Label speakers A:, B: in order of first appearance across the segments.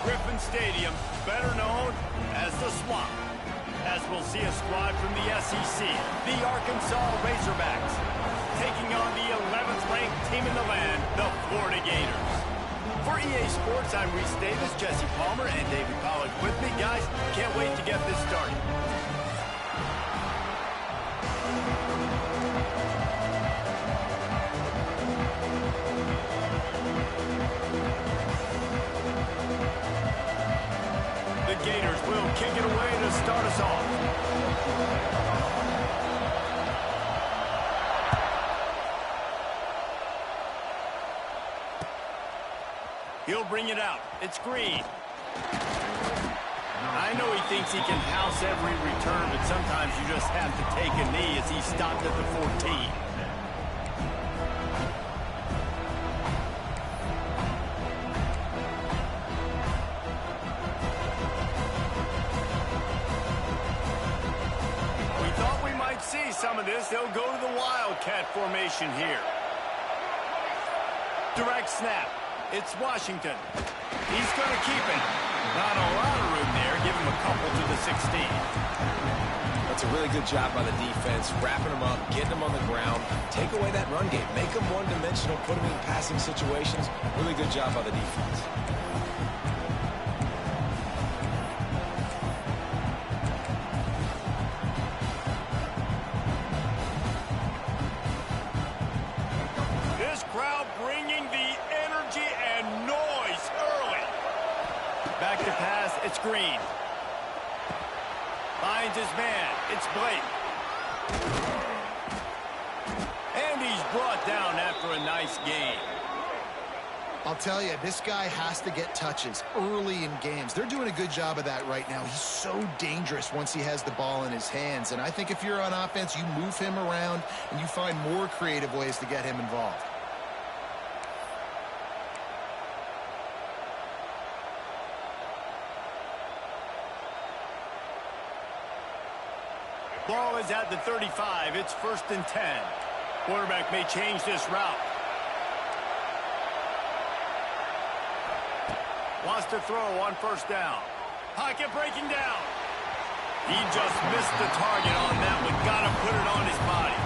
A: Griffin Stadium, better known as the Swamp, as we'll see a squad from the SEC, the Arkansas Razorbacks, taking on the 11th ranked team in the land, the Florida Gators. For EA Sports, I'm Reese Davis, Jesse Palmer, and David Pollack with me. Guys, can't wait to get this started. The Gators will kick it away to start us off. He'll bring it out. It's Green. I know he thinks he can house every return, but sometimes you just have to take a knee as he stopped at the 14. See some of this. They'll go to the Wildcat formation here. Direct snap. It's Washington. He's going to keep it. Not a lot of room there. Give him a couple to the 16.
B: That's a really good job by the defense, wrapping them up, getting them on the ground, take away that run game, make them one-dimensional, put them in passing situations. Really good job by the defense.
A: Back to pass, it's Green. Finds his man, it's Blake. And he's brought down after a nice gain.
C: I'll tell you, this guy has to get touches early in games. They're doing a good job of that right now. He's so dangerous once he has the ball in his hands. And I think if you're on offense, you move him around and you find more creative ways to get him involved.
A: Ball is at the 35. It's 1st and 10. Quarterback may change this route. Wants to throw on 1st down. Pocket breaking down. He just missed the target on that one. Got to put it on his body.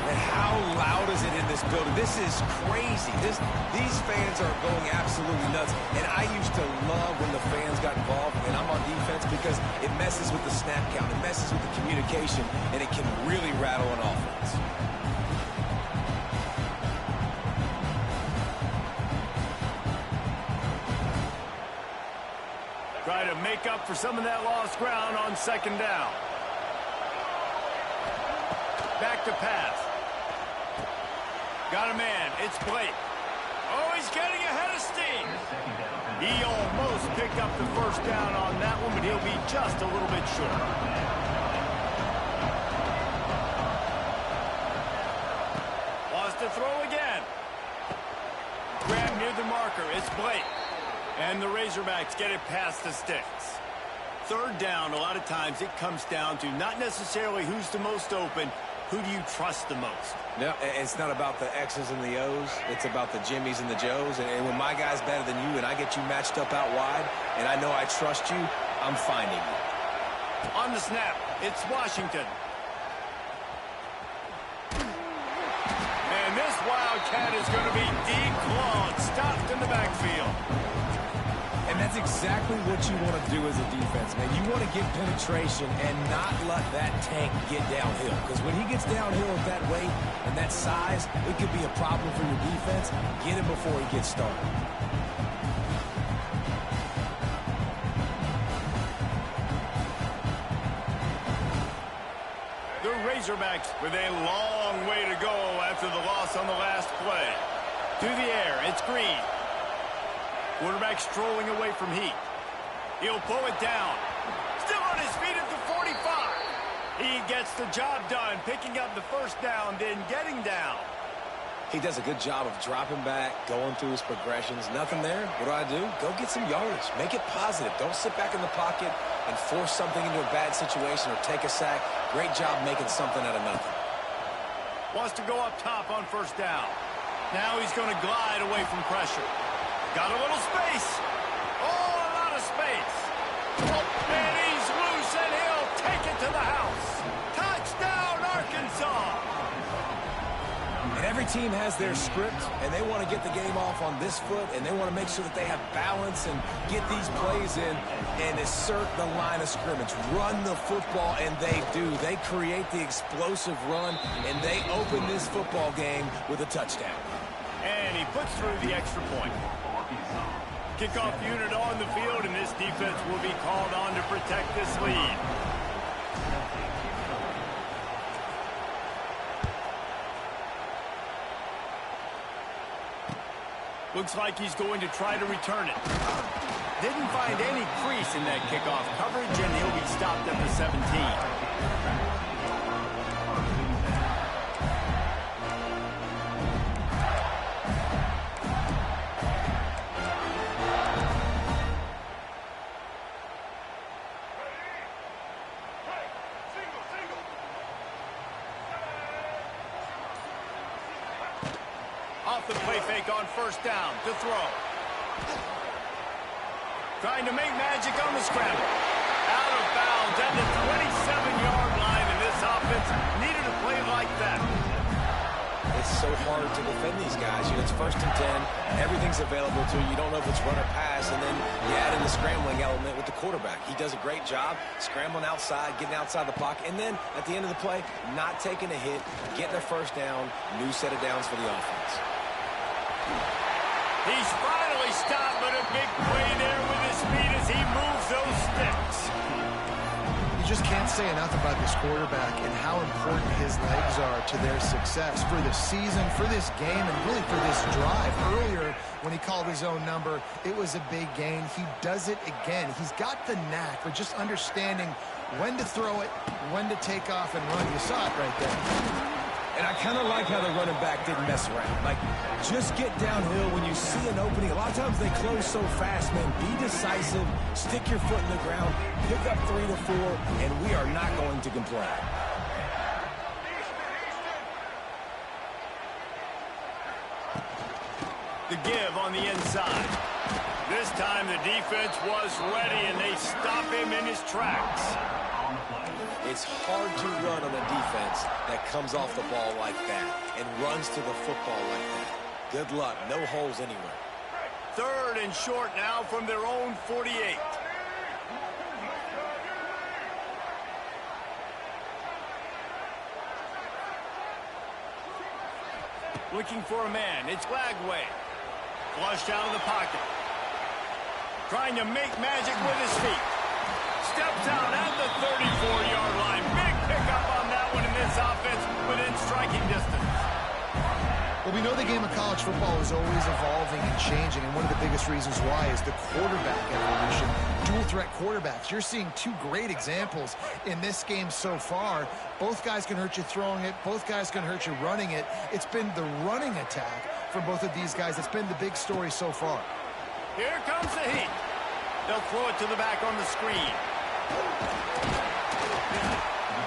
B: And how loud is it in this building? This is crazy. These fans are going absolutely nuts. And I used to love when the fans got involved, and I'm on defense, because it messes with the snap count. It messes with the communication, and it can really rattle an offense.
A: Try to make up for some of that lost ground on 2nd down. Back to pass. Got a man. It's Blake. Oh, he's getting ahead of steam. He almost picked up the 1st down on that one, but he'll be just a little bit short. Wants to throw again. Grab near the marker. It's Blake. And the Razorbacks get it past the sticks. 3rd down, a lot of times it comes down to not necessarily who's the most open, who do you trust the most?
B: No, it's not about the X's and the O's. It's about the Jimmys and the Joes. And when my guy's better than you and I get you matched up out wide, and I know I trust you, I'm finding you.
A: On the snap, it's Washington. And this Wildcat is going to be declawed, stopped in the backfield.
B: And that's exactly what you want to do as a defense, man. You want to get penetration and not let that tank get downhill. Because when he gets downhill at that weight and that size, it could be a problem for your defense. Get him before he gets started.
A: The Razorbacks with a long way to go after the loss on the last play. To the air, it's Green. Quarterback strolling away from heat. He'll pull it down. Still on his feet at the 45. He gets the job done, picking up the 1st down, then getting down.
B: He does a good job of dropping back, going through his progressions. Nothing there. What do? Go get some yardage. Make it positive. Don't sit back in the pocket and force something into a bad situation or take a sack. Great job making something out of nothing.
A: Wants to go up top on 1st down. Now he's going to glide away from pressure. Got a little space. Oh, space. And he's loose, and he'll take it to the house. Touchdown, Arkansas!
B: And every team has their script, and they want to get the game off on this foot, and they want to make sure that they have balance and get these plays in and assert the line of scrimmage. Run the football, and they do. They create the explosive run, and they open this football game with a touchdown.
A: And he puts through the extra point. Kickoff unit on the field, and this defense will be called on to protect this lead. Looks like he's going to try to return it. Didn't find any crease in that kickoff coverage, and he'll be stopped at the 17. Off the play fake on first down to throw. Trying to make magic on the scramble. Out of bounds at the 27-yard line, and this offense needed a play like that.
B: It's so hard to defend these guys. You know, it's 1st and 10. Everything's available to you. You don't know if it's run or pass, and then you add in the scrambling element with the quarterback. He does a great job scrambling outside, getting outside the pocket, and then at the end of the play, not taking a hit, getting a first down, new set of downs for the offense.
A: He's finally stopped, but a big play there with his speed as he moves those sticks.
C: You just can't say enough about this quarterback and how important his legs are to their success for the season, for this game, and really for this drive. Earlier, when he called his own number, it was a big gain. He does it again. He's got the knack for just understanding when to throw it, when to take off and run. You saw it right there.
B: And I kind of like how the running back didn't mess around. Like, just get downhill when you see an opening. A lot of times they close so fast, man. Be decisive, stick your foot in the ground, pick up 3 to 4, and we are not going to complain.
A: The give on the inside. This time the defense was ready, and they stop him in his tracks.
B: It's hard to run on a defense that comes off the ball like that and runs to the football like that. Good luck. No holes anywhere.
A: 3rd and short now from their own 48. Looking for a man. It's Lagway. Flushed out of the pocket. Trying to make magic with his feet. Steps out at the 34-yard line. Big pickup on that one in this offense within striking distance.
C: Well, we know the game of college football is always evolving and changing, and one of the biggest reasons why is the quarterback evolution. Dual-threat quarterbacks. You're seeing 2 great examples in this game so far. Both guys can hurt you throwing it. Both guys can hurt you running it. It's been the running attack for both of these guys that's been the big story so far.
A: Here comes the heat. They'll throw it to the back on the screen.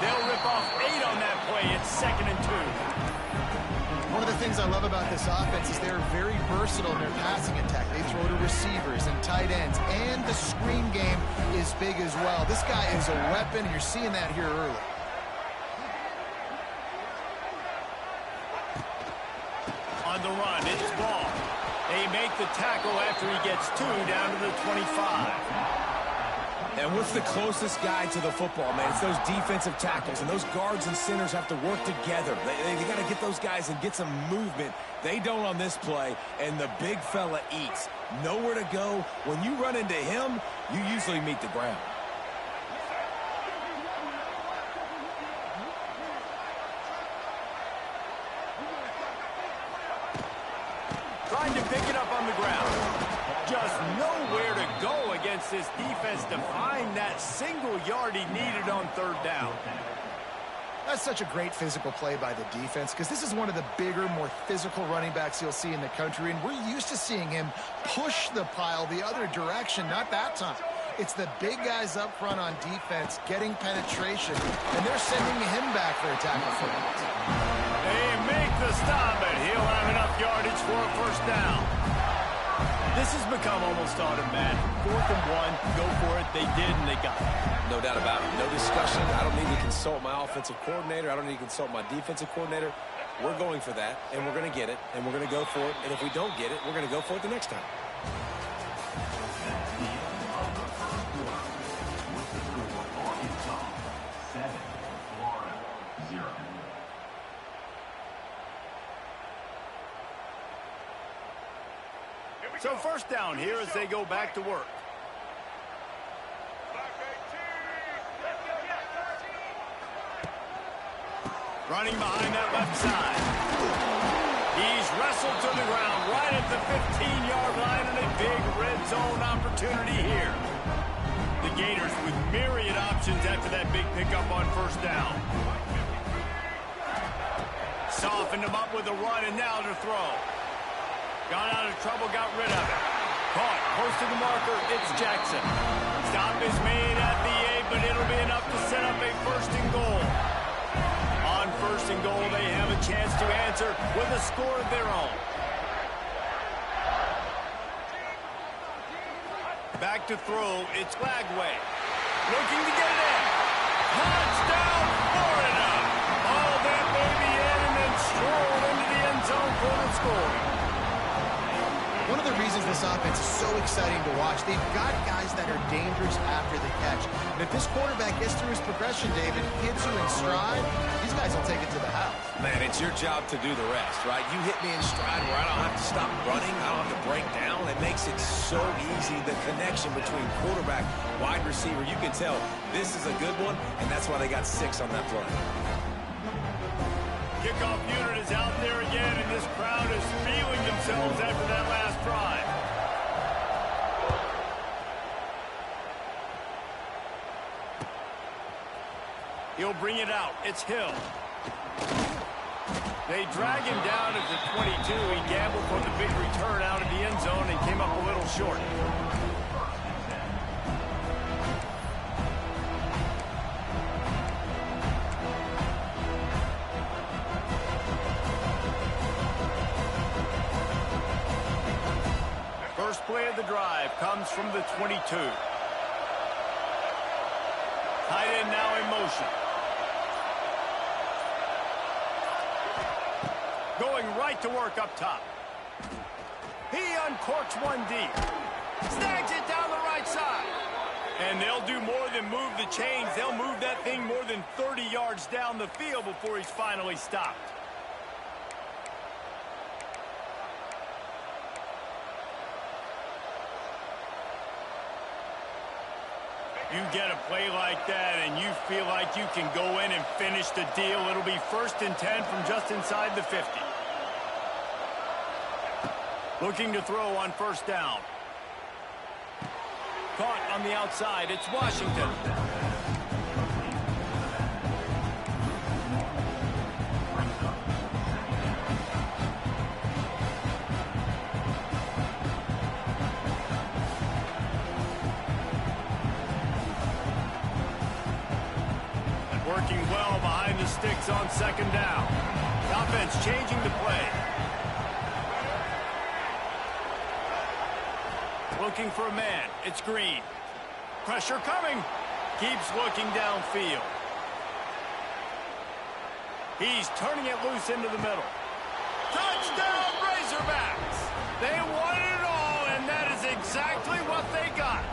A: They'll rip off 8 on that play. It's 2nd and 2.
C: One of the things I love about this offense is they're very versatile in their passing attack. They throw to receivers and tight ends, and the screen game is big as well. This guy is a weapon, and you're seeing that here early.
A: On the run, it's Ball. They make the tackle after he gets 2 down to the 25.
B: And what's the closest guy to the football, man? It's those defensive tackles, and those guards and centers have to work together. They got to get those guys and get some movement. They don't on this play, and the big fella eats. Nowhere to go. When you run into him, you usually meet the ground.
A: Trying to pick it up on the ground. Just nowhere to go against this defense to find that single yard he needed on 3rd down.
C: That's such a great physical play by the defense, because this is one of the bigger, more physical running backs you'll see in the country, and we're used to seeing him push the pile the other direction. Not that time. It's the big guys up front on defense getting penetration, and they're sending him back for a tackle for it.
A: They make the stop, and he'll have enough yardage for a 1st down. This has become almost automatic. 4th and 1, go for it. They did, and they got it.
B: No doubt about it. No discussion. I don't need to consult my offensive coordinator. I don't need to consult my defensive coordinator. We're going for that, and we're going to get it, and we're going to go for it. And if we don't get it, we're going to go for it the next time.
A: So first down here as they go back to work. Running behind that left side. He's wrestled to the ground right at the 15-yard line and a big red zone opportunity here. The Gators with myriad options after that big pickup on first down. Softened him up with a run and now to throw. Got out of trouble, got rid of it. Caught, close to the marker, it's Jackson. Stop is made at the 8, but it'll be enough to set up a 1st and goal. On 1st and goal, they have a chance to answer with a score of their own. Back to throw, it's Lagway. Looking to get it in. Touchdown, Florida! All that baby in and then stroll into the end zone for the score.
C: One of the reasons this offense is so exciting to watch, they've got guys that are dangerous after the catch. And if this quarterback gets through his progression, David, gets you in stride, these guys will take it to the house.
B: Man, it's your job to do the rest, right? You hit me in stride where I don't have to stop running. I don't have to break down. It makes it so easy, the connection between quarterback, wide receiver. You can tell this is a good one, and that's why they got 6 on that play.
A: Kickoff unit is out there again, and this crowd is feeling themselves after that last drive. He'll bring it out. It's Hill. They drag him down at the 22. He gambled for the big return out of the end zone and came up a little short. First play of the drive comes from the 22. Tight end now in motion. Going right to work up top. He uncorks one deep. Snags it down the right side. And they'll do more than move the chains. They'll move that thing more than 30 yards down the field before he's finally stopped. You get a play like that and you feel like you can go in and finish the deal. It'll be 1st and 10 from just inside the 50. Looking to throw on first down. Caught on the outside. It's Washington. Working well behind the sticks on 2nd down. Offense changing the play. Looking for a man. It's Green. Pressure coming. Keeps looking downfield. He's turning it loose into the middle. Touchdown, Razorbacks! They wanted it all, and that is exactly what they got.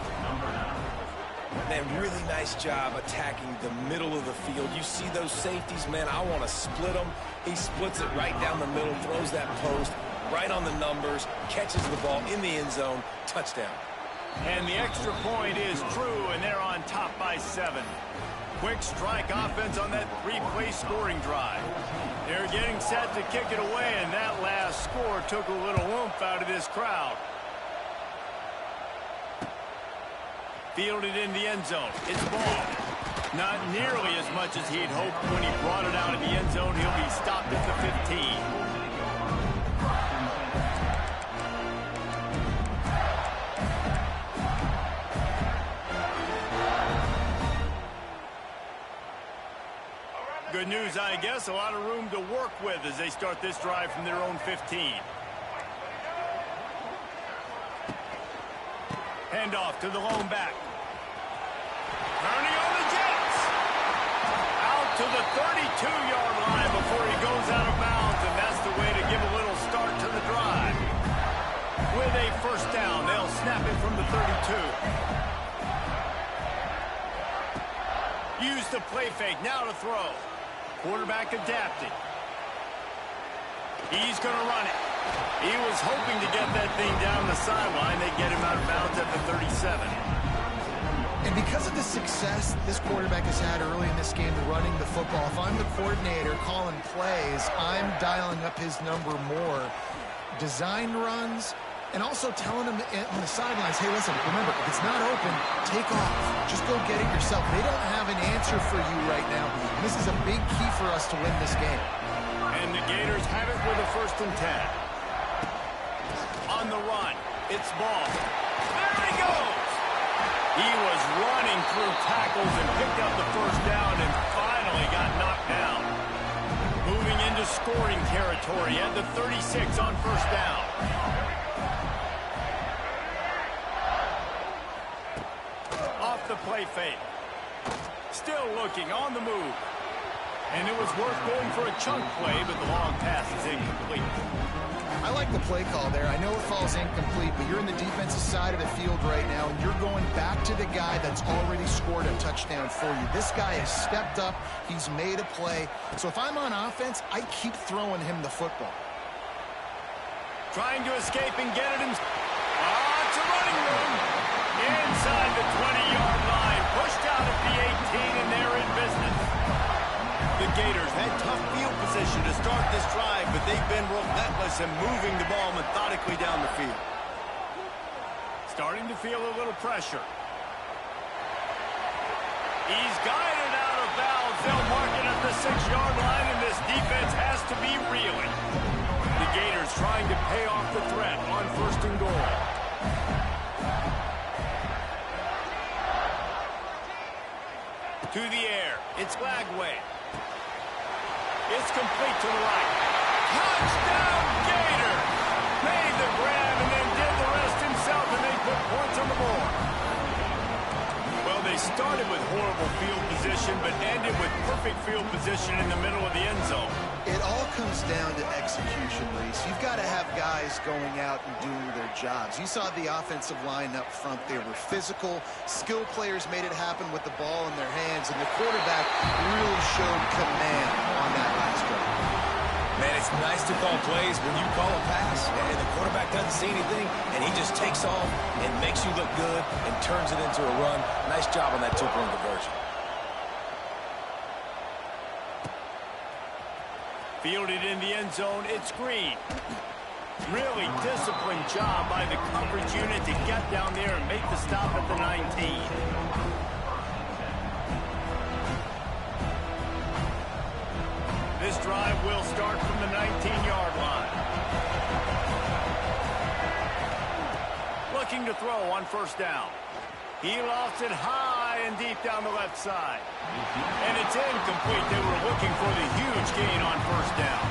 B: Man, really nice job attacking the middle of the field. You see those safeties, man, I want to split them. He splits it right down the middle, throws that post, right on the numbers, catches the ball in the end zone, touchdown.
A: And the extra point is true, and they're on top by 7. Quick strike offense on that 3-play scoring drive. They're getting set to kick it away, and that last score took a little oomph out of this crowd. Fielded in the end zone. It's ball. Not nearly as much as he'd hoped when he brought it out of the end zone. He'll be stopped at the 15. Good news, I guess. A lot of room to work with as they start this drive from their own 15. Handoff to the lone back. Turning on the Jets. Out to the 32-yard line before he goes out of bounds, and that's the way to give a little start to the drive. With a first down, they'll snap it from the 32. Use the play fake, now to throw. Quarterback adapted. He's going to run it. He was hoping to get that thing down the sideline. They get him out of bounds at the 37.
C: And because of the success this quarterback has had early in this game running the football, if I'm the coordinator calling plays, I'm dialing up his number more. Designed runs, and also telling him on the sidelines, hey, listen, remember, if it's not open, take off. Just go get it yourself. They don't have an answer for you right now. And this is a big key for us to win this game.
A: And the Gators have it with a 1st and 10. On the run, it's ball. There he goes! He was running through tackles and picked up the first down and finally got knocked down. Moving into scoring territory at the 36 on 1st down. Off the play fake. Still looking on the move. And it was worth going for a chunk play, but the long pass is incomplete.
C: I like the play call there. I know it falls incomplete, but you're in the defensive side of the field right now, and you're going back to the guy that's already scored a touchdown for you. This guy has stepped up. He's made a play. So if I'm on offense, I keep throwing him the football.
A: Trying to escape and get it. It's a running room. Inside the 20-yard line. Pushed out at the 18, and they're in business. The Gators had tough field position to start this drive, but they've been relentless in moving the ball methodically down the field. Starting to feel a little pressure. He's guided out of bounds. They'll mark it at the 6-yard line, and this defense has to be reeling. The Gators trying to pay off the threat on 1st and goal. To the air. It's Lagway. It's complete to the right. Touchdown, Gators! Made the grab and then did the rest himself, and they put points on the board. Well, they started with horrible field position, but ended with perfect field position in the middle of the end zone.
C: It all comes down to execution, Reese. You've got to have guys going out and doing their jobs. You saw the offensive line up front. They were physical. Skill players made it happen with the ball in their hands, and the quarterback really showed command on that last drive.
B: Man, it's nice to call plays when you call a pass, and the quarterback doesn't see anything, and he just takes off and makes you look good and turns it into a run. Nice job on that 2-point conversion.
A: Fielded in the end zone, it's Green. Really disciplined job by the coverage unit to get down there and make the stop at the 19. This drive will start from the 19-yard line. Looking to throw on 1st down. He lofts it high and deep down the left side. And it's incomplete. They were looking for the huge gain on 1st down.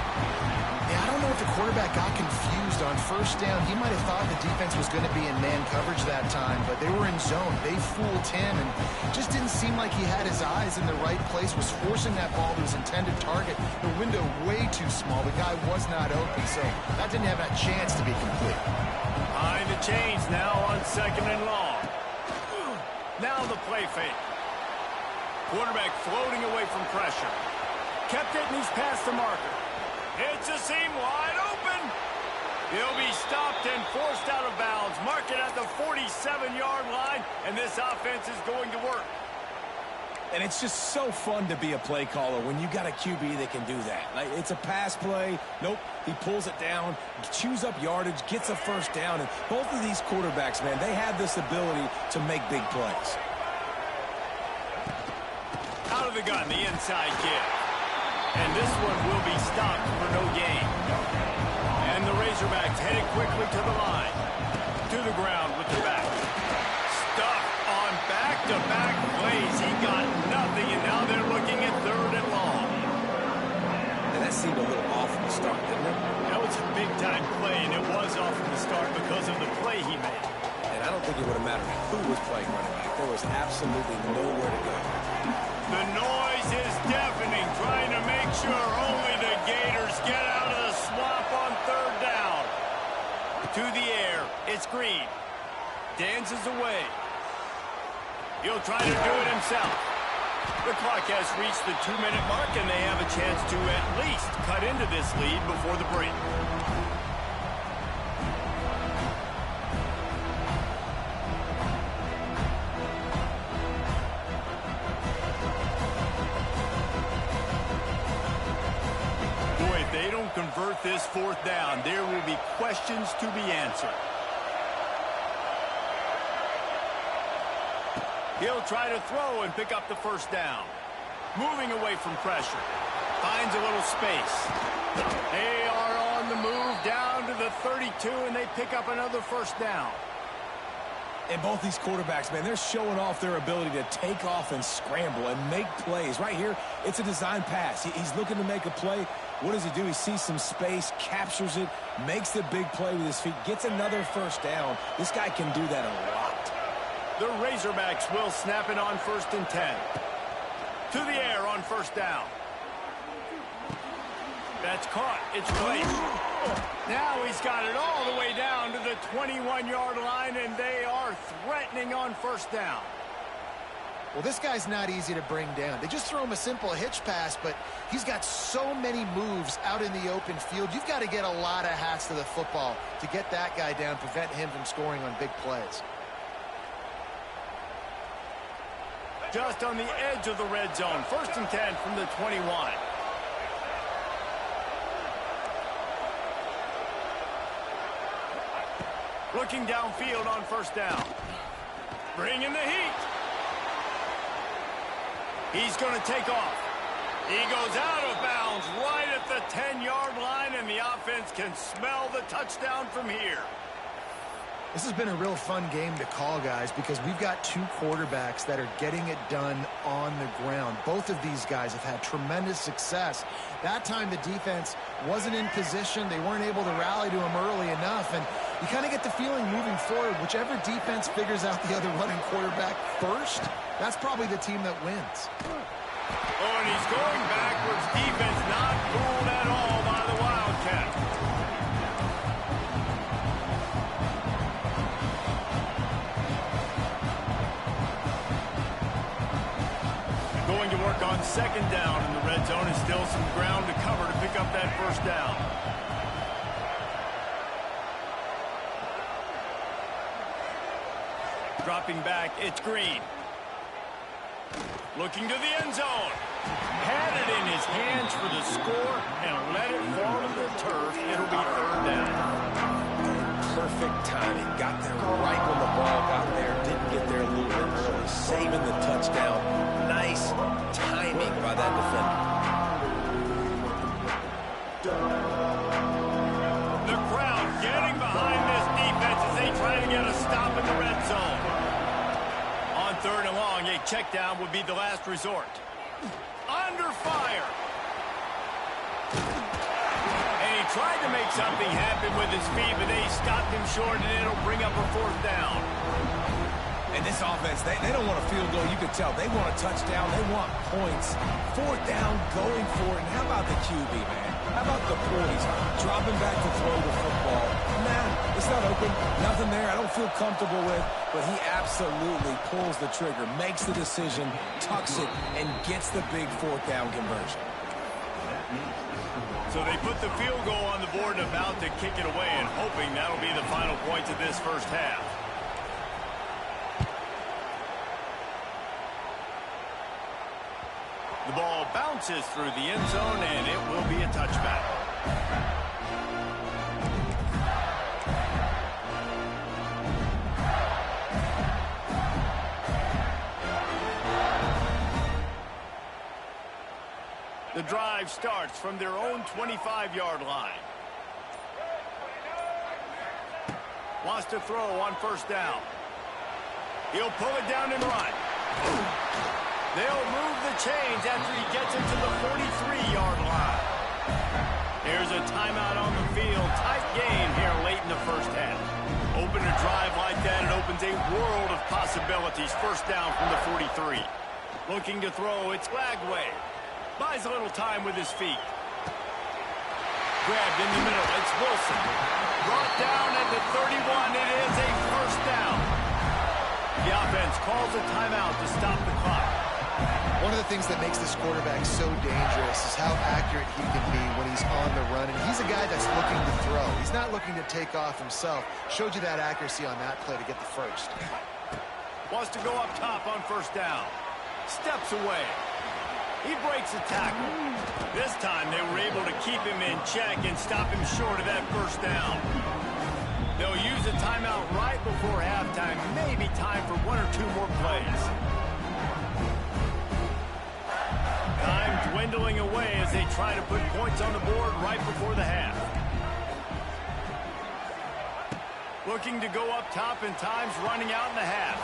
C: Yeah, I don't know if the quarterback got confused on 1st down. He might have thought the defense was going to be in man coverage that time, but they were in zone. They fooled him, and just didn't seem like he had his eyes in the right place, was forcing that ball to his intended target. The window way too small. The guy was not open, so that didn't have a chance to be complete.
A: Behind the chains now on 2nd and long. Now the play fake. Quarterback floating away from pressure. Kept it, and he's past the marker. It's a seam wide open. He'll be stopped and forced out of bounds. Mark it at the 47-yard line, and this offense is going to work.
B: And it's just so fun to be a play caller when you got a QB that can do that. Like, it's a pass play. Nope, he pulls it down, chews up yardage, gets a 1st down. And both of these quarterbacks, man, they have this ability to make big plays.
A: Out of the gun, the inside kick. And this one will be stopped for no gain. And the Razorbacks headed quickly to the line. To the ground with the back. Stuck on back-to-back plays. He got nothing, and now they're looking at 3rd and long.
B: And that seemed a little off from the start, didn't it?
A: That was a big-time play, and it was off from the start because of the play he made.
B: And I don't think it would have mattered who was playing running back. There was absolutely nowhere to go.
A: The noise is deafening, trying to make sure only the Gators get out of the swamp on third down. To the air, it's Green. Dances away. He'll try to do it himself. The clock has reached the 2-minute mark, and they have a chance to at least cut into this lead before the break. Boy, if they don't convert this fourth down, there will be questions to be answered. He'll try to throw and pick up the first down. Moving away from pressure. Finds a little space. They are on the move down to the 32, and they pick up another first down.
B: And both these quarterbacks, man, they're showing off their ability to take off and scramble and make plays. Right here, it's a design pass. He's looking to make a play. What does he do? He sees some space, captures it, makes the big play with his feet, gets another first down. This guy can do that a lot.
A: The Razorbacks will snap it on 1st and 10. To the air on first down. That's caught. It's released. Now he's got it all the way down to the 21-yard line, and they are threatening on first down.
C: Well, this guy's not easy to bring down. They just throw him a simple hitch pass, but he's got so many moves out in the open field. You've got to get a lot of hats to the football to get that guy down, prevent him from scoring on big plays.
A: Just on the edge of the red zone. 1st and 10 from the 21. Looking downfield on first down. Bringing the heat. He's going to take off. He goes out of bounds right at the 10-yard line, and the offense can smell the touchdown from here.
C: This has been a real fun game to call, guys, because we've got two quarterbacks that are getting it done on the ground. Both of these guys have had tremendous success. That time the defense wasn't in position. They weren't able to rally to him early enough, and you kind of get the feeling moving forward, whichever defense figures out the other running quarterback first, that's probably the team that wins.
A: Oh, and he's going backwards. Defense not fooled at all by the Wildcats. Going to work on 2nd down in the red zone, and still some ground to cover to pick up that first down. Dropping back, it's Green. Looking to the end zone. Had it in his hands for the score and let it fall to the turf. It'll be 3rd down.
B: Perfect timing. Got there right when the ball got there. Didn't get there a little bit early. Saving the touchdown. Nice timing by that defender.
A: The crowd getting behind this defense as they try to get a stop in the red zone. On 3rd and long, a check down would be the last resort. Under fire. And he tried to make something happen with his feet, but they stopped him short, and it'll bring up a 4th down.
B: And this offense, they don't want a field goal. You can tell they want a touchdown. They want points. 4th down, going for it. And how about the QB, man? How about the poise? Dropping back to throw the football. Nah, it's not open. Nothing there I don't feel comfortable with. But he absolutely pulls the trigger, makes the decision, tucks it, and gets the big 4th down conversion.
A: So they put the field goal on the board and about to kick it away, and hoping that'll be the final points of this first half. The ball bounces through the end zone, and it will be a touchback. The drive starts from their own 25-yard line. Wants to throw on first down. He'll pull it down and run. They'll move the chains after he gets it to the 43-yard line. There's a timeout on the field. Tight game here late in the first half. Open a drive like that, it opens a world of possibilities. First down from the 43. Looking to throw, it's Lagway. Buys a little time with his feet. Grabbed in the middle, it's Wilson. Brought down at the 31, it is a first down. The offense calls a timeout to stop the clock.
C: One of the things that makes this quarterback so dangerous is how accurate he can be when he's on the run. And he's a guy that's looking to throw. He's not looking to take off himself. Showed you that accuracy on that play to get the first.
A: Wants to go up top on first down. Steps away. He breaks a tackle. This time they were able to keep him in check and stop him short of that first down. They'll use a timeout right before halftime. Maybe time for one or two more plays. Time dwindling away as they try to put points on the board right before the half. Looking to go up top, and time's running out in the half.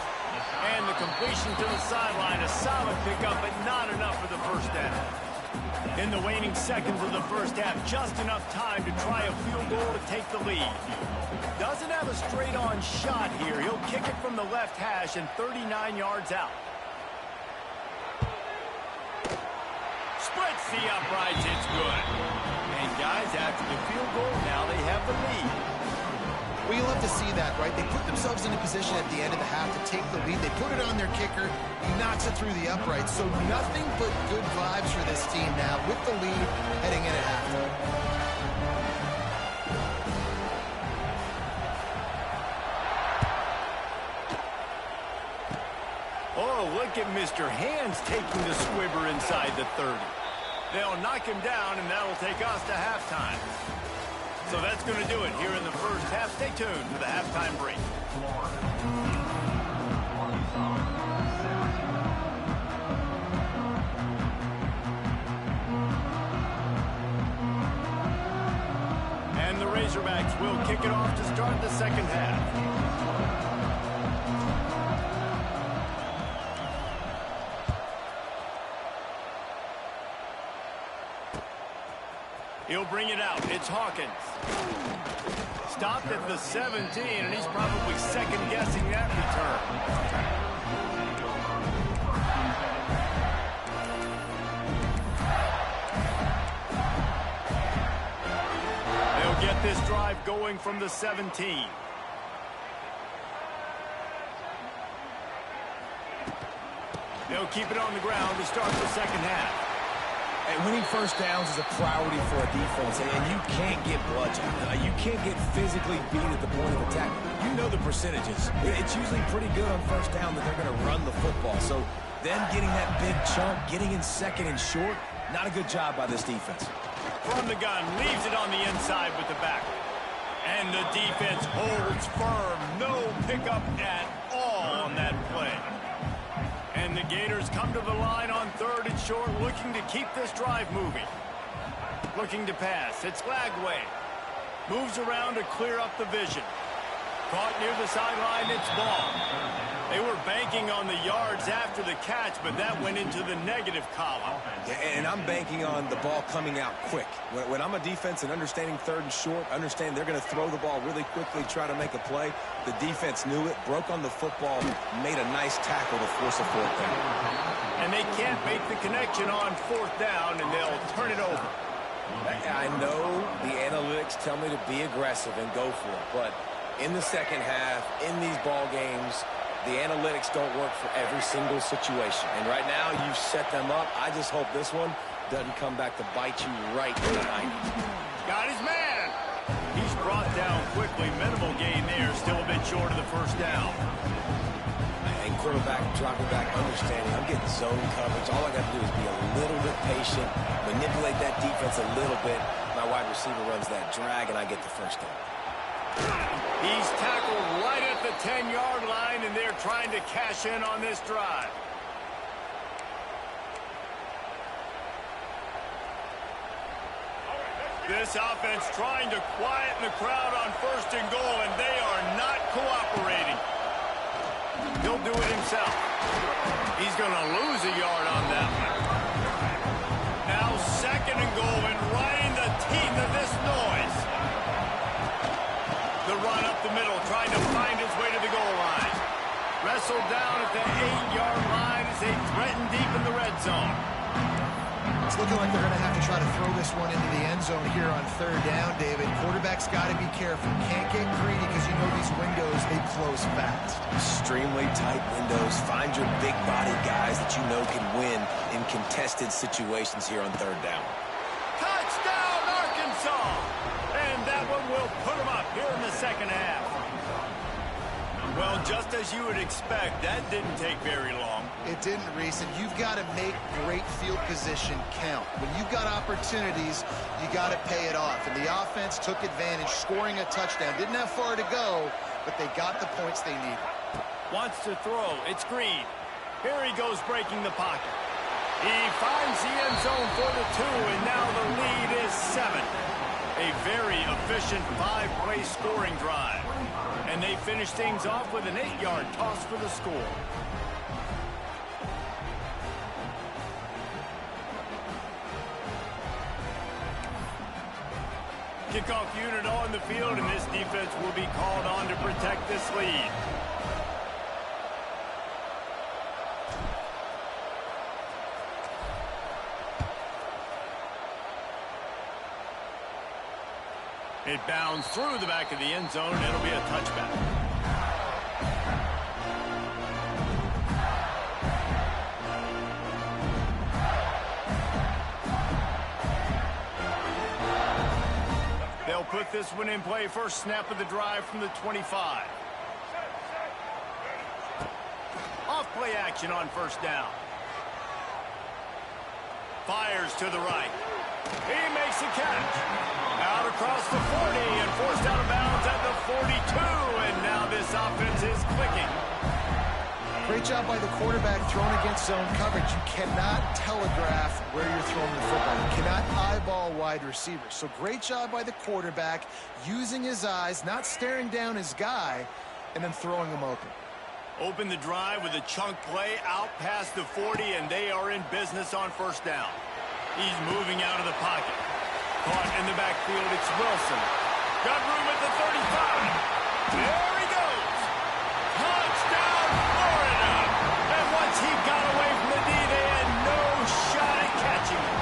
A: And the completion to the sideline, a solid pickup, but not enough for the first down. In the waning seconds of the first half, just enough time to try a field goal to take the lead. Doesn't have a straight-on shot here. He'll kick it from the left hash and 39 yards out. Splits the uprights, it's good. And guys, after the field goal, now they have the lead.
C: Well, you love to see that, right? They put themselves in a position at the end of the half to take the lead. They put it on their kicker. He knocks it through the uprights. So nothing but good vibes for this team now with the lead heading in at halftime.
A: Oh, look at Mr. Hands taking the squibber inside the 30. They'll knock him down, and that'll take us to halftime. So that's going to do it here in the first half. Stay tuned for the halftime break. And the Razorbacks will kick it off to start the second half. He'll bring it out. It's Hawkins. Stopped at the 17, and he's probably second-guessing that return. They'll get this drive going from the 17. They'll keep it on the ground to start the second half.
B: And winning first downs is a priority for a defense, and you can't get bludgeoned. You can't get physically beat at the point of attack. You know the percentages. It's usually pretty good on first down that they're going to run the football. So them getting that big chunk, getting in second and short, not a good job by this defense.
A: From the gun, leaves it on the inside with the back. And the defense holds firm. No pickup at all on that play. And the Gators come to the line on third and short, looking to keep this drive moving. Looking to pass. It's Lagway. Moves around to clear up the vision. Caught near the sideline, it's ball. They were banking on the yards after the catch, but that went into the negative column.
B: Yeah, and I'm banking on the ball coming out quick. When I'm a defense and understanding third and short, understand they're going to throw the ball really quickly, try to make a play. The defense knew it, broke on the football, made a nice tackle to force a fourth down.
A: And they can't make the connection on fourth down, and they'll turn it over.
B: I know the analytics tell me to be aggressive and go for it, but in the second half, in these ball games, the analytics don't work for every single situation. And right now, you've set them up. I just hope this one doesn't come back to bite you right behind you.
A: Got his man. He's brought down quickly. Minimal gain there. Still a bit short of the first down.
B: And quarterback dropping back, understanding I'm getting zone coverage. All I got to do is be a little bit patient, manipulate that defense a little bit. My wide receiver runs that drag, and I get the first down.
A: He's tackled right at the 10-yard line, and they're trying to cash in on this drive. This offense trying to quieten the crowd on first and goal, and they are not cooperating. He'll do it himself. He's going to lose a yard on that one. Now second and goal, and right in the teeth of this noise. The run up the middle, trying to find his way to the goal line. whistle down at the 8-yard line as they threaten deep in the red zone.
C: It's looking like they're going to have to try to throw this one into the end zone here on third down, David. Quarterback's got to be careful. Can't get greedy because you know these windows, they close fast.
B: Extremely tight windows. Find your big body guys that you know can win in contested situations here on third down.
A: Touchdown, Arkansas! And that one will put them up here in the second half. Well, just as you would expect, that didn't take very long.
C: It didn't, Reese, and you've got to make great field position count. When you've got opportunities, you got to pay it off. And the offense took advantage, scoring a touchdown. Didn't have far to go, but they got the points they needed.
A: Wants to throw. It's Green. Here he goes breaking the pocket. He finds the end zone for the 2, and now the lead is 7. A very efficient 5-play scoring drive. And they finish things off with an 8-yard toss for the score. Kickoff unit on the field, and this defense will be called on to protect this lead. It bounds through the back of the end zone. It'll be a touchback. They'll put this one in play. First snap of the drive from the 25. Off play action on first down. Fires to the right. He makes a catch. Out across the 40 and forced out of bounds at the 42. And now this offense is clicking.
C: Great job by the quarterback thrown against zone coverage. You cannot telegraph where you're throwing the football. You cannot eyeball wide receivers. So great job by the quarterback using his eyes, not staring down his guy, and then throwing him open.
A: Open the drive with a chunk play out past the 40, and they are in business on first down. He's moving out of the pocket. Caught in the backfield, it's Wilson. Got room at the 35. There he goes. Touchdown, Florida. And once he got away from the D, they had no shot at catching him.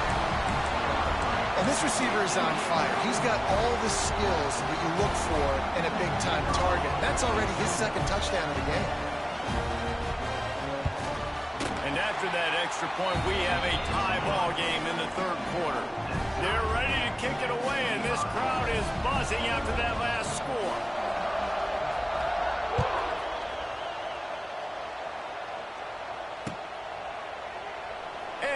C: And this receiver is on fire. He's got all the skills that you look for in a big-time target. That's already his second touchdown of the game.
A: And after that extra point, we have a tie ball game in the third quarter. They're ready to kick it away, and this crowd is buzzing after that last score.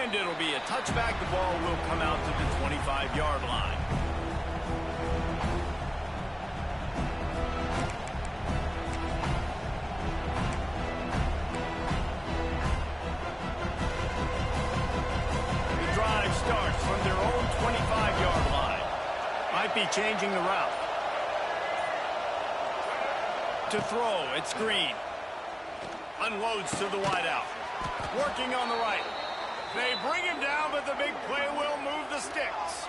A: And it'll be a touchback. The ball will come out to the 25-yard line. Starts from their own 25-yard line. Might be changing the route. To throw, it's Green. Unloads to the wideout. Working on the right. They bring him down, but the big play will move the sticks.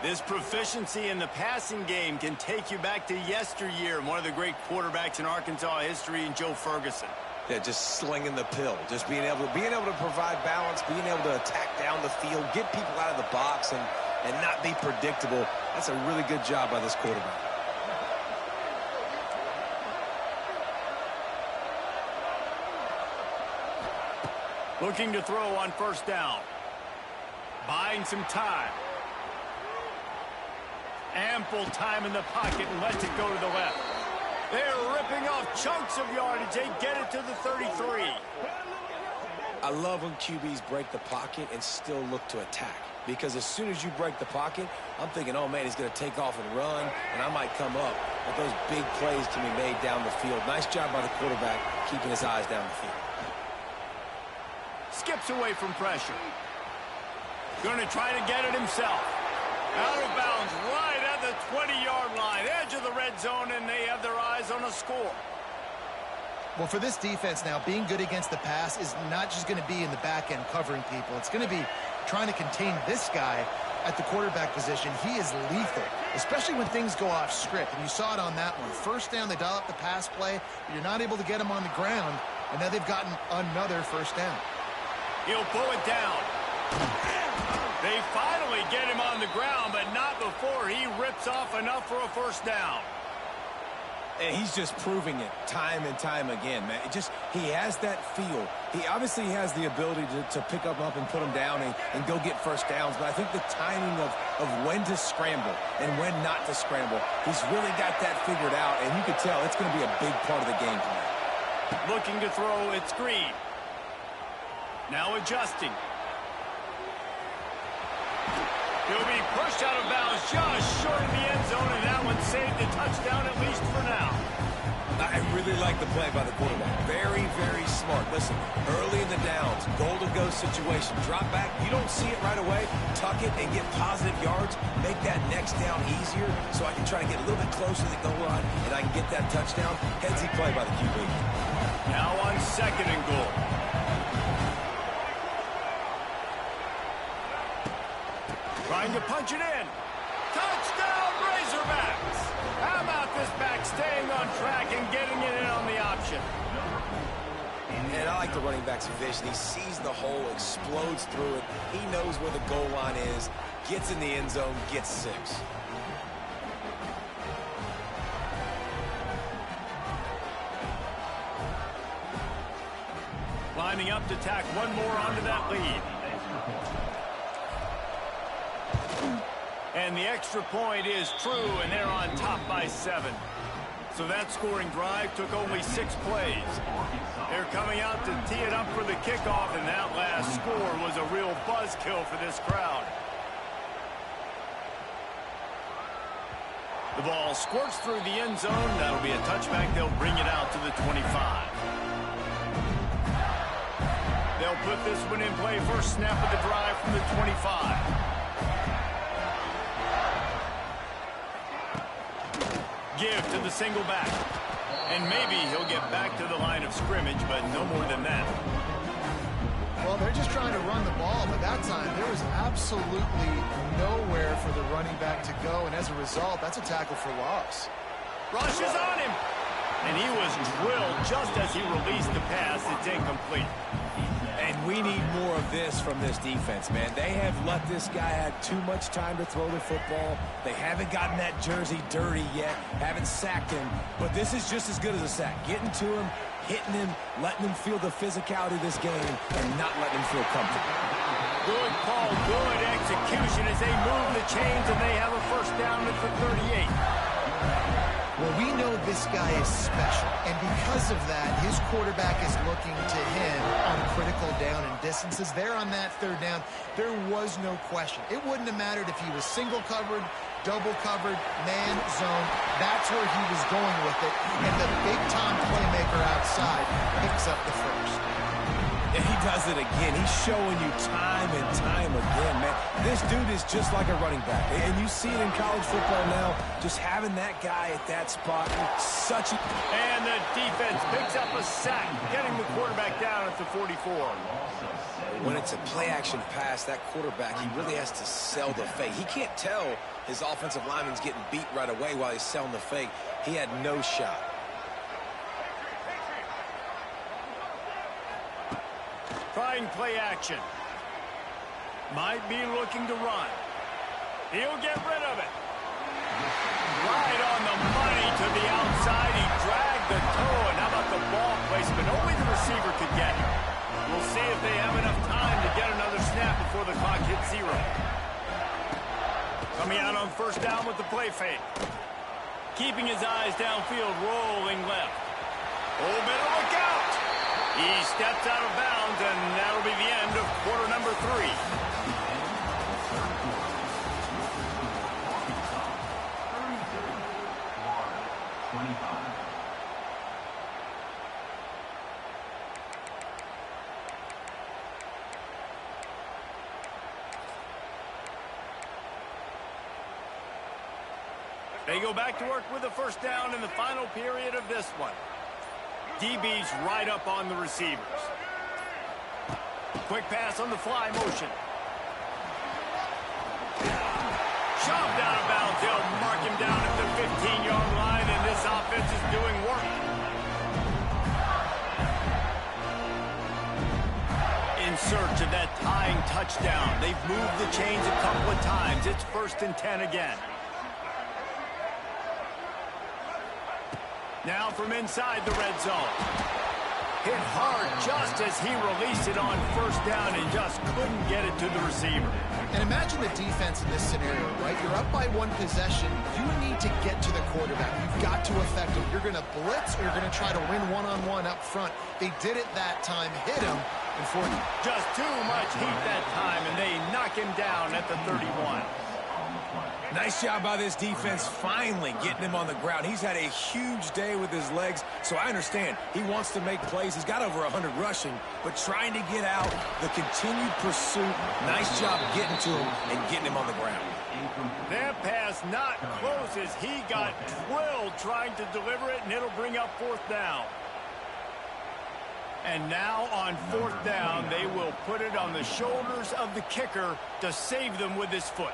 A: This proficiency in the passing game can take you back to yesteryear. One of the great quarterbacks in Arkansas history, Joe Ferguson.
B: Yeah, just slinging the pill, just being able to provide balance, being able to attack down the field, get people out of the box, and not be predictable. That's a really good job by this quarterback.
A: Looking to throw on first down. Buying some time. Ample time in the pocket and lets it go to the left. They're ripping off chunks of yardage. They get it to the 33.
B: I love when QBs break the pocket and still look to attack. Because as soon as you break the pocket, I'm thinking, oh, man, he's going to take off and run, and I might come up. But those big plays can be made down the field. Nice job by the quarterback keeping his eyes down the field.
A: Skips away from pressure. Going to try to get it himself. Out of bounds right at the 20-yard line. Edge of the red zone, and they have their eyes on a score.
C: Well, for this defense now, being good against the pass is not just going to be in the back end covering people. It's going to be trying to contain this guy at the quarterback position, he is lethal, especially when things go off script. And you saw it on that one. First down, they dial up the pass play, but you're not able to get him on the ground, and now they've gotten another first down.
A: He'll pull it down. They finally get him on the ground, but not before he rips off enough for a first down.
B: And he's just proving it time and time again, man. He has that feel. He obviously has the ability to pick him up and put him down and go get first downs. But I think the timing of when to scramble and when not to scramble, he's really got that figured out. And you could tell it's going to be a big part of the game tonight.
A: Looking to throw, it's Green. Now adjusting. He'll be pushed out of bounds just short of the end zone, and that one saved the touchdown, at least for now.
B: I really like the play by the quarterback. Very, very smart. Listen, early in the downs, goal-to-go situation. Drop back, you don't see it right away. Tuck it and get positive yards. Make that next down easier so I can try to get a little bit closer to the goal line, and I can get that touchdown. Headsy play by the QB.
A: Now on 2nd and goal. Trying to punch it in. Touchdown, Razorbacks! How about this back staying on track and getting it in on the option?
B: And I like the running back's vision. He sees the hole, explodes through it. He knows where the goal line is, gets in the end zone, gets 6.
A: Lining up to tack one more onto that lead. And the extra point is true, and they're on top by 7. So that scoring drive took only 6 plays. They're coming out to tee it up for the kickoff, and that last score was a real buzzkill for this crowd. The ball squirts through the end zone. That'll be a touchback. They'll bring it out to the 25. They'll put this one in play. First snap of the drive from the 25. Give to the single back. And maybe he'll get back to the line of scrimmage, but no more than that.
C: Well, they're just trying to run the ball, but that time there was absolutely nowhere for the running back to go, and as a result, that's a tackle for loss.
A: Rush is on him. And he was drilled just as he released the pass. It's incomplete.
B: And we need more of this from this defense, man. They have let this guy have too much time to throw the football. They haven't gotten that jersey dirty yet, haven't sacked him. But this is just as good as a sack. Getting to him, hitting him, letting him feel the physicality of this game, and not letting him feel comfortable.
A: Good call, good execution as they move the chains, and they have a first down at the 38.
C: Well, we know this guy is special, and because of that, his quarterback is looking to him on critical down and distances. There on that 3rd down, there was no question. It wouldn't have mattered if he was single covered, double covered, man, zone. That's where he was going with it, and the big-time playmaker outside picks up the first.
B: And he does it again. He's showing you time and time again, man. This dude is just like a running back. And you see it in college football now, just having that guy at that spot. Such a...
A: And the defense picks up a sack, getting the quarterback down at the 44.
B: When it's a play-action pass, that quarterback, he really has to sell the fake. He can't tell his offensive lineman's getting beat right away while he's selling the fake. He had no shot.
A: Trying play action. Might be looking to run. He'll get rid of it. Right on the money to the outside. He dragged the toe. And how about the ball placement? Only the receiver could get it. We'll see if they have enough time to get another snap before the clock hits 0. Coming out on first down with the play fake. Keeping his eyes downfield, rolling left. Oh, better look out. He steps out of bounds, and that'll be the end of quarter number 3. They go back to work with a first down in the final period of this one. DB's right up on the receivers. Quick pass on the fly motion. in search of that tying touchdown. They've moved the chains a couple of times. It's 1st and 10 again. Now from inside the red zone. Hit hard just as he released it on 1st down and just couldn't get it to the receiver.
C: And imagine the defense in this scenario, right? You're up by 1 possession. You need to get to the quarterback. You've got to affect him. You're going to blitz or you're going to try to win one-on-one up front. They did it that time, hit him, and for
A: just too much heat that time, and they knock him down at the 31.
B: Nice job by this defense finally getting him on the ground. He's had a huge day with his legs, so I understand. He wants to make plays. He's got over 100 rushing, but trying to get out, the continued pursuit, nice job getting to him and getting him on the ground.
A: That pass not close as he got drilled trying to deliver it, and it'll bring up 4th down. And now on 4th down, they will put it on the shoulders of the kicker to save them with his foot.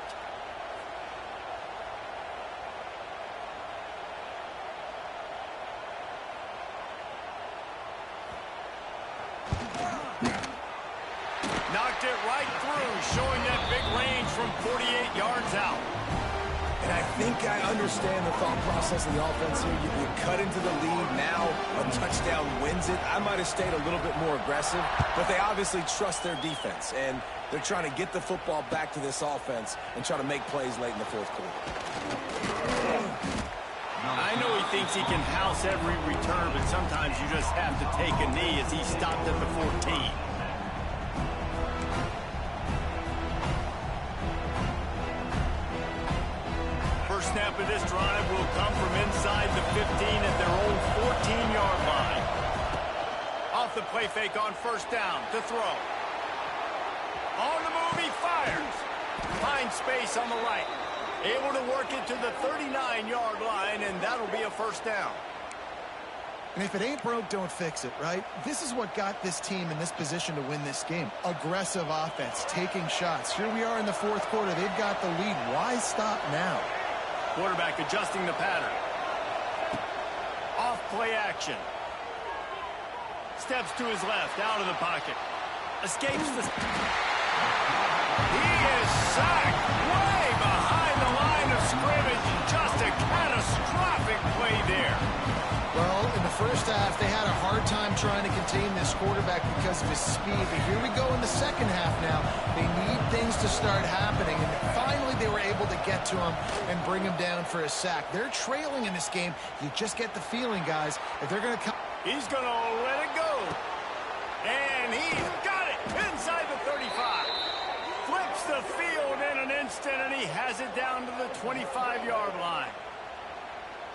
A: Knocked it right through, showing that big range from 48 yards out.
B: And I think I understand the thought process of the offense here. You cut into the lead. Now a touchdown wins it. I might have stayed a little bit more aggressive, but they obviously trust their defense, and they're trying to get the football back to this offense and try to make plays late in the 4th quarter.
A: I know he thinks he can house every return, but sometimes you just have to take a knee as he stopped at the 14. Snap of this drive will come from inside the 15 at their own 14-yard line. Off the play fake on 1st down to throw. On the move, he fires. Finds space on the right. Able to work it to the 39-yard line, and that'll be a 1st down.
C: And if it ain't broke, don't fix it, right? This is what got this team in this position to win this game. Aggressive offense, taking shots. Here we are in the 4th quarter. They've got the lead. Why stop now?
A: Quarterback adjusting the pattern. Off play action. Steps to his left, out of the pocket. Escapes the... He is sacked way behind the line of scrimmage. Just a catastrophic play there.
C: Well, in the 1st half, they had a hard time trying to contain this quarterback because of his speed. But here we go in the 2nd half now. They need things to start happening. And finally, they were able to get to him and bring him down for a sack. They're trailing in this game. You just get the feeling, guys, if they're going to come...
A: He's going to let it go. And he's got it inside the 35. Flips the field in an instant, and he has it down to the 25-yard line.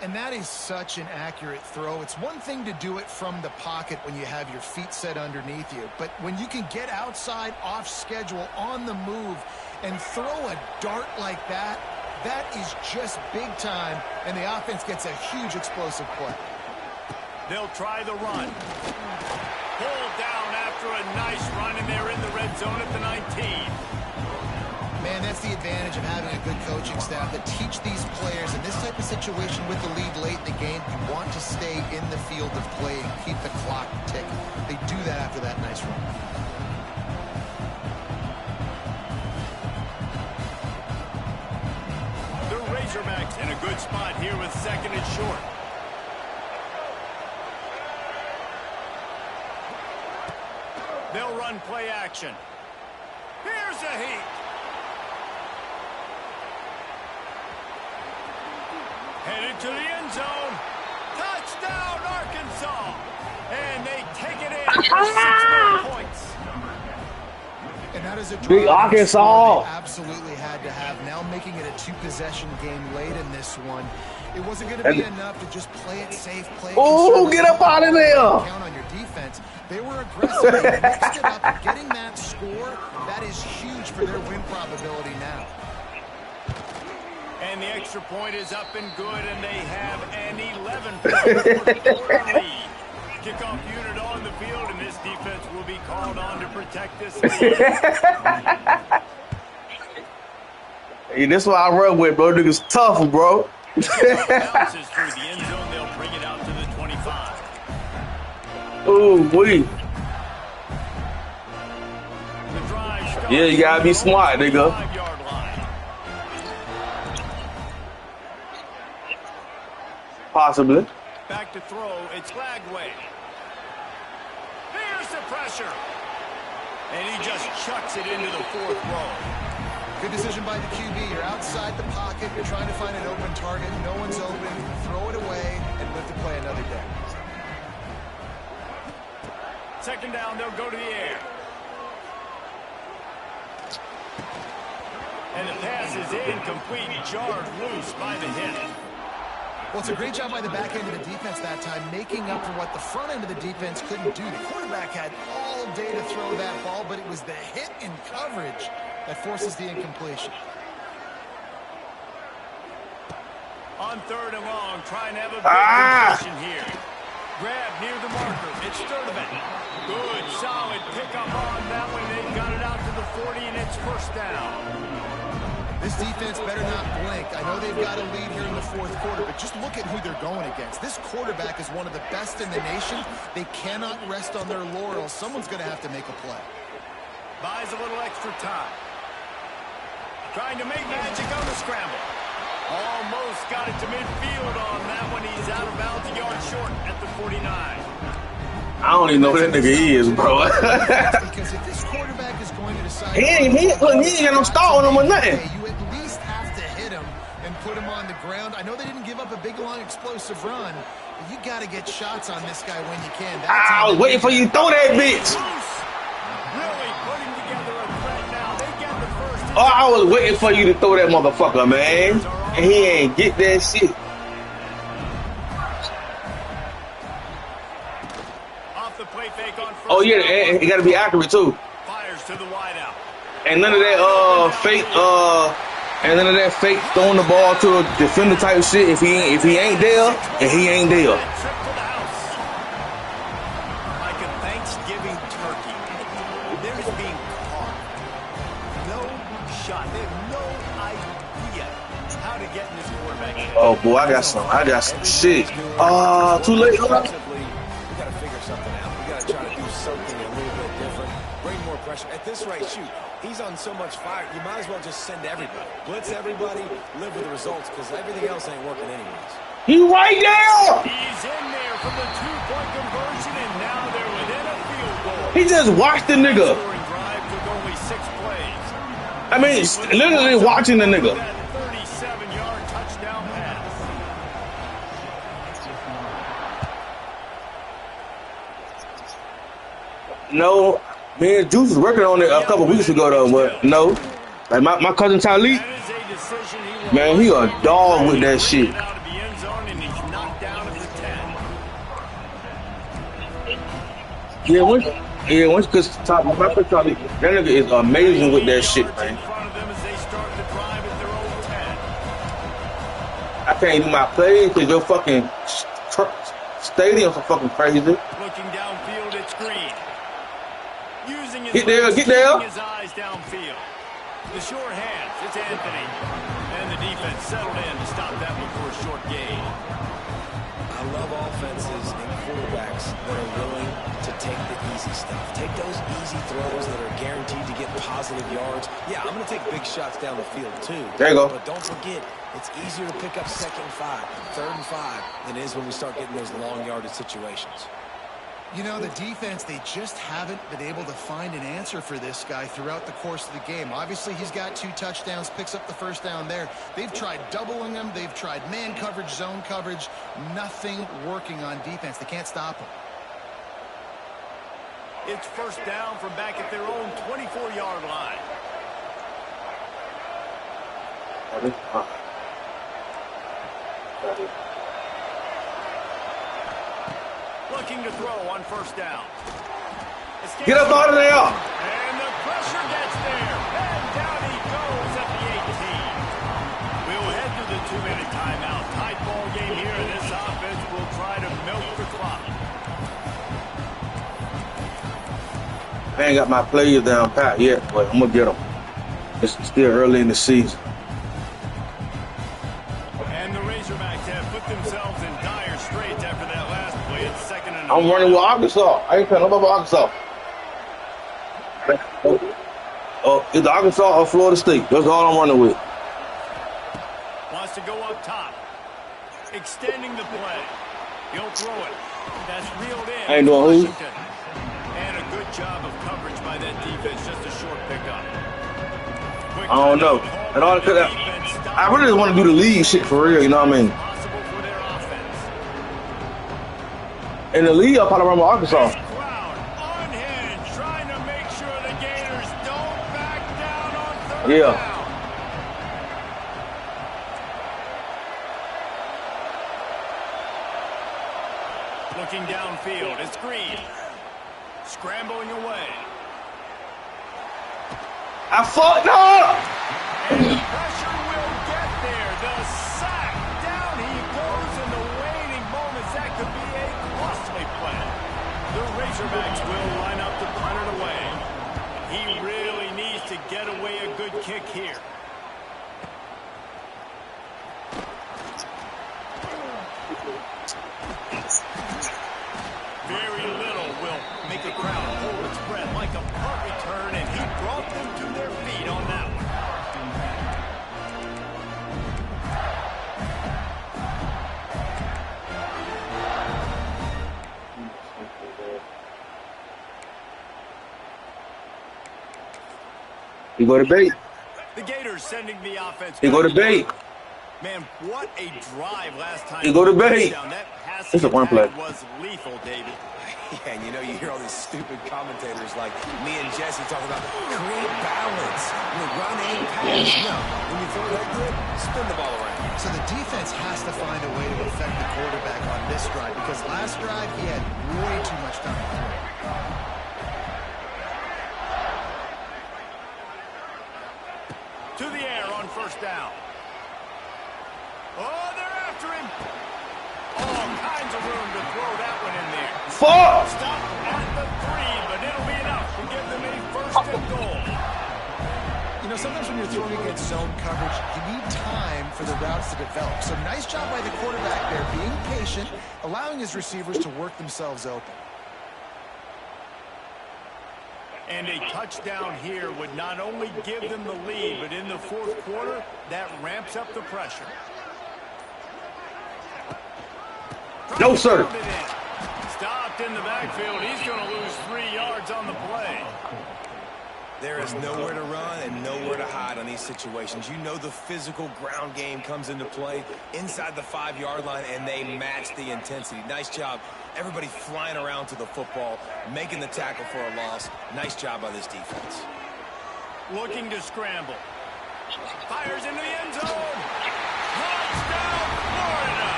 C: And that is such an accurate throw. It's one thing to do it from the pocket when you have your feet set underneath you. But when you can get outside, off schedule, on the move, and throw a dart like that, that is just big time. And the offense gets a huge explosive play.
A: They'll try the run. Pulled down after a nice run, and they're in the red zone at the 19.
C: Man, that's the advantage of having a good coaching staff that teach these players in this type of situation with the lead late in the game. You want to stay in the field of play and keep the clock ticking. They do that after that nice run.
A: The Razorbacks in a good spot here with 2nd and short. They'll run play action. Here's a heat. Headed to the end zone. Touchdown, Arkansas. And they take it in for 6 more points.
C: And that is a
D: Big Arkansas.
C: they absolutely had to have. Now making it a 2-possession game late in this one. It wasn't going to be enough to just play it safe, play it
D: Oh, get up out of there.
C: Count on your defense. They were aggressive. They mixed it up. Getting that score, that is huge for their win probability now.
A: And the extra point is up and good, and they have an 11-point lead. Kickoff unit on the field, and this defense will be called on to protect this lead.
D: Hey, this is what I run with, bro. Niggas tough, bro.
A: Bounces through the end zone. They'll bring it out to the 25.
D: Ooh, wee. Yeah, you gotta be smart, nigga.
A: 5-yard line.
D: Possibly.
A: Back to throw, it's Lagway. Here's the pressure. And he just chucks it into the 4th row.
C: Good decision by the QB. You're outside the pocket. You're trying to find an open target. No one's open. Throw it away and live to play another day.
A: 2nd down, they'll go to the air. And the pass is incomplete, jarred loose by the hit.
C: Well, it's a great job by the back end of the defense that time, making up for what the front end of the defense couldn't do. The quarterback had all day to throw that ball, but it was the hit in coverage that forces the incompletion.
A: On 3rd and long, trying to have a big completion here. Grab near the marker. It's Sturdivant. Good, solid pickup on that one. They've got it out to the 40, and it's 1st down.
C: This defense better not blink. I know they've got a lead here in the 4th quarter, but just look at who they're going against. This quarterback is one of the best in the nation. They cannot rest on their laurels. Someone's going to have to make a play.
A: Buys a little extra time. Trying to make magic on the scramble. Almost got it to midfield on that one. He's out of bounds, a yard short at the 49.
D: I don't even know who that nigga is, bro.
C: Because if this quarterback is going to decide...
D: he ain't got no start on him or nothing.
C: You at least have to hit him and put him on the ground. I know they didn't give up a big, long, explosive run, but you got to get shots on this guy when you can.
D: I was waiting for you to throw that bitch.
A: Really putting together a threat now. They get the first.
D: Oh, I was waiting for you to throw that motherfucker, man. And he ain't get that shit.
A: Off the play fake on first.
D: Oh, yeah, and he got to be accurate, too.
A: Fires to the wideout.
D: And none of that and none of that fake throwing the ball to a defender type shit. If he ain't there, and he ain't there.
A: Trip to the house. Like a Thanksgiving turkey. They're just being caught. No shot. They have no idea how to get in this quarterback.
D: Oh boy, I got some shit. Too late.
B: We got to figure something out. We got to try to do something a little bit different. Bring more pressure. At this rate, shoot. He's on so much fire, you might as well just send everybody. Blitz everybody, live with the results, because everything else ain't working anyways.
D: He right there!
A: He's in there for the 2-point conversion, and now they're within a field goal.
D: He just watched the nigga.
A: Scoring drive took only 6 plays.
D: I mean, literally watching the nigga.
A: That 37-yard touchdown pass.
D: No, me and Juice was working on it a couple weeks ago, though, but no. Like, my cousin Tyleek,
A: That is a decision he will
D: man, he a dog with that shit.
A: out of the end zone, and he's knocked down at the 10.
D: Once because my cousin Tyleek, that nigga is amazing with that shit,
A: In
D: man.
A: front of them as they start the drive at their own 10.
D: I can't do my plays because your fucking stadium's so fucking crazy.
A: Looking downfield, it's Green. Using his
D: Get there,
A: legs,
D: get there.
A: keeping his eyes downfield. The short hands, it's Anthony. And the defense settled in to stop that one for a short gain.
B: I love offenses and quarterbacks that are willing to take the easy stuff. Take those easy throws that are guaranteed to get positive yards. Yeah, I'm going to take big shots down the field, too.
D: There you go.
B: But don't forget, it's easier to pick up 2nd and 5, 3rd and 5 than it is when we start getting those long yardage situations.
C: You know, the defense, they just haven't been able to find an answer for this guy throughout the course of the game. Obviously, he's got 2 touchdowns, picks up the 1st down there. They've tried doubling him. They've tried man coverage, zone coverage. Nothing working on defense. They can't stop him.
A: It's 1st down from back at their own 24-yard line. Looking to throw on 1st down.
D: Get up out of there!
A: And the pressure gets there. And down he goes at the 18. We'll head to the 2-minute timeout. Tight ball game here, and this offense will try to milk the clock.
D: I ain't got my players down pat yet, but I'm gonna get them. It's still early in the season.
A: And the Razorbacks have put themselves in dire straits after that last play. It's 2nd and
D: I'm running with Arkansas. I ain't playing nobody with Arkansas. Either Arkansas or Florida State. That's all I'm running with.
A: Wants to go up top. Extending the play. He'll throw it. That's reeled in.
D: I ain't doing who.
A: And a good job of coverage by that defense. Just a short pickup.
D: I don't know. And all I really just want to do the league shit for real, you know what I mean? In the league, I'll probably run with Arkansas.
A: Unhinged, trying to make sure the Gators don't back down on third
D: Yeah.
A: down. Looking downfield, it's Green. Scrambling away.
D: I fucked up!
A: And the pressure will get there. The sack. Down he goes in the waning moments. That could be a costly play. The Razorbacks will line up to punt it away. He really needs to get away a good kick here. Very little will make a crowd hold its breath like a punt return, and he brought them to their feet on that one.
D: You go to bait.
A: The Gators sending the offense.
D: You go to bait.
A: Man, what a drive last time.
D: You go to bait.
A: That
D: It's a one play.
A: was lethal, David.
B: Yeah, and you know, you hear all these stupid commentators like me and Jesse talk about create balance. You know, run and pass. No, when you throw that good, spin the ball around.
C: So the defense has to find a way to affect the quarterback on this drive because last drive he had way too much time to throw.
A: To the air on first down. Oh, they're after him. All kinds of room to throw that one in there.
D: Fuck!
A: Stop at the 3, but it'll be enough to give them a first and goal.
C: You know, sometimes when you're throwing against zone coverage, you need time for the routes to develop. So nice job by the quarterback there, being patient, allowing his receivers to work themselves open.
A: And a touchdown here would not only give them the lead, but in the fourth quarter, that ramps up the pressure.
D: No, sir.
A: Stopped in the backfield. He's going to lose 3 yards on the play.
B: There is nowhere to run and nowhere to hide on these situations. You know the physical ground game comes into play inside the 5-yard line, and they match the intensity. Nice job. Everybody flying around to the football, making the tackle for a loss. Nice job by this defense.
A: Looking to scramble. Fires into the end zone. Touchdown, Florida.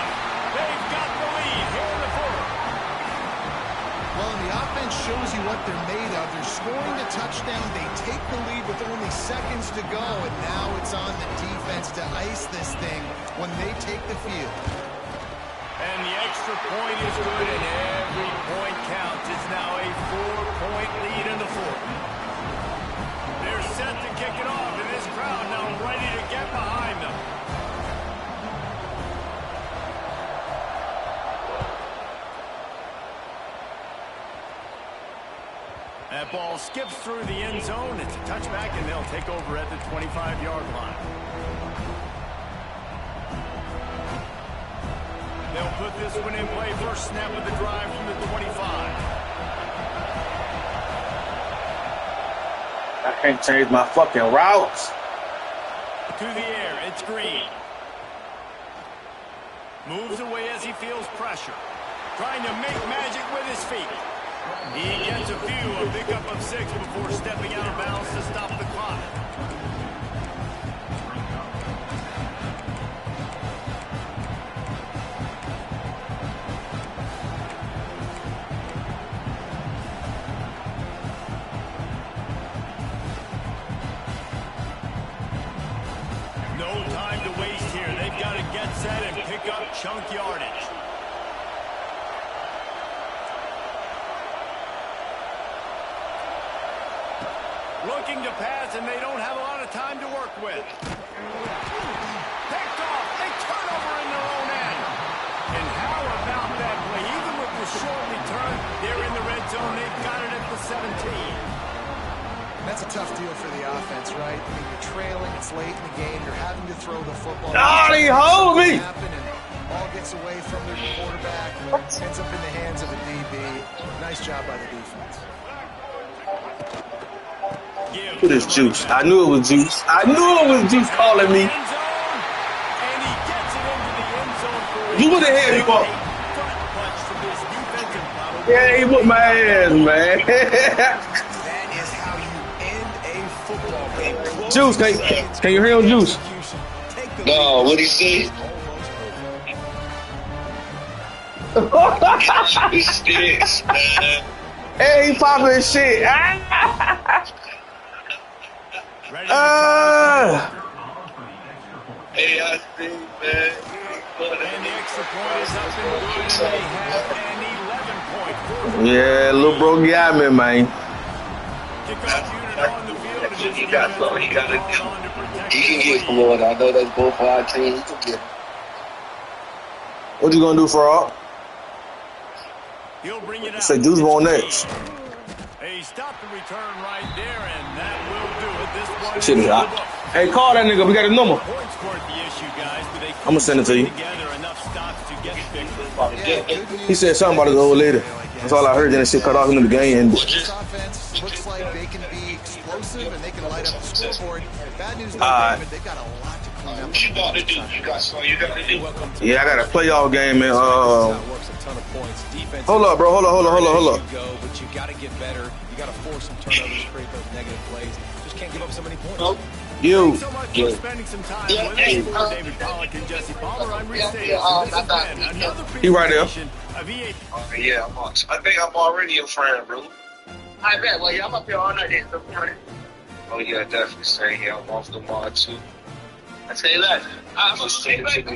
A: They've got the lead here in the fourth.
C: Well, and the offense shows you what they're made of. They're scoring a touchdown. They take the lead with only seconds to go, and now it's on the defense to ice this thing when they take the field.
A: And the extra point is good, and every point counts. It's now a 4-point lead in the fourth. They're set to kick it off, and this crowd now ready to get behind them. That ball skips through the end zone. It's a touchback, and they'll take over at the 25-yard line. They'll put this one in play. First snap of the drive from the 25.
D: I can't change my fucking routes.
A: To the air, it's Green. Moves away as he feels pressure. Trying to make magic with his feet. He gets a pickup of 6 before stepping out of bounds to stop the clock. No time to waste here. They've got to get set and pick up chunk yardage. Looking to pass, and they don't have a lot of time to work with. Picked off. They turn over in their own end. And how about that play? Even with the short return, they're in the red zone. They've got it at the 17.
C: That's a tough deal for the offense, right? I mean, you're trailing, it's late in the game, you're having to throw the football.
D: Oh, he hold me!
C: Ball gets away from their quarterback, ends up in the hands of a DB. Nice job by the defense.
D: Look at this Juice. I knew it was Juice. I knew it was Juice calling me. You would have had him up. Yeah, he whooped my ass, man.
B: That is how you end a football game.
D: Juice, can you hear him, Juice?
E: No, what'd he say? This stinks, man.
D: Hey, he popping his shit.
E: Hey, I think, man.
A: And the extra point is up and good, and they have an 11-point.
D: Yeah, little bro got me, man.
A: Kickoff unit on the field.
E: He got something he got to do. He can get Florida. I know that's both our teams. He can get it.
D: What you gonna do, Frog?
A: He'll bring it out.
D: Say Juice on next.
A: He stopped the return right there, and that will do it. This one
D: Shit is hot. Hey, call that nigga. We got his number.
A: points weren't the issue, guys, but they
D: I'ma send it to you.
A: together enough stops to get the victory.
D: He said something about his old lady. That's all I heard. Then that shit cut off into the game. And
C: This offense looks like they can be explosive and they can light up the scoreboard. Bad news, though, David, they've got a lot to clean up.
E: What you got to do? You got something you got to do.
D: yeah, I got a playoff game. And
B: Works a ton of points. Defense.
D: hold up, bro. Hold up.
B: Go, but you got to get better. You got to force some turnovers, create those negative plays. Just can't give up so many points.
E: Oh,
D: You.
A: Thanks so much for spending some time with us. For David Pollack and Jesse Palmer, I'm Reese Davis. This has been another
D: He right there.
A: presentation of EA.
E: yeah, I think I'm already your friend, bro. I bet. Well, yeah, I'm up here all night. Oh, yeah, definitely. Same here. I'm off the mod, too. I tell you that. I'm going to stay back.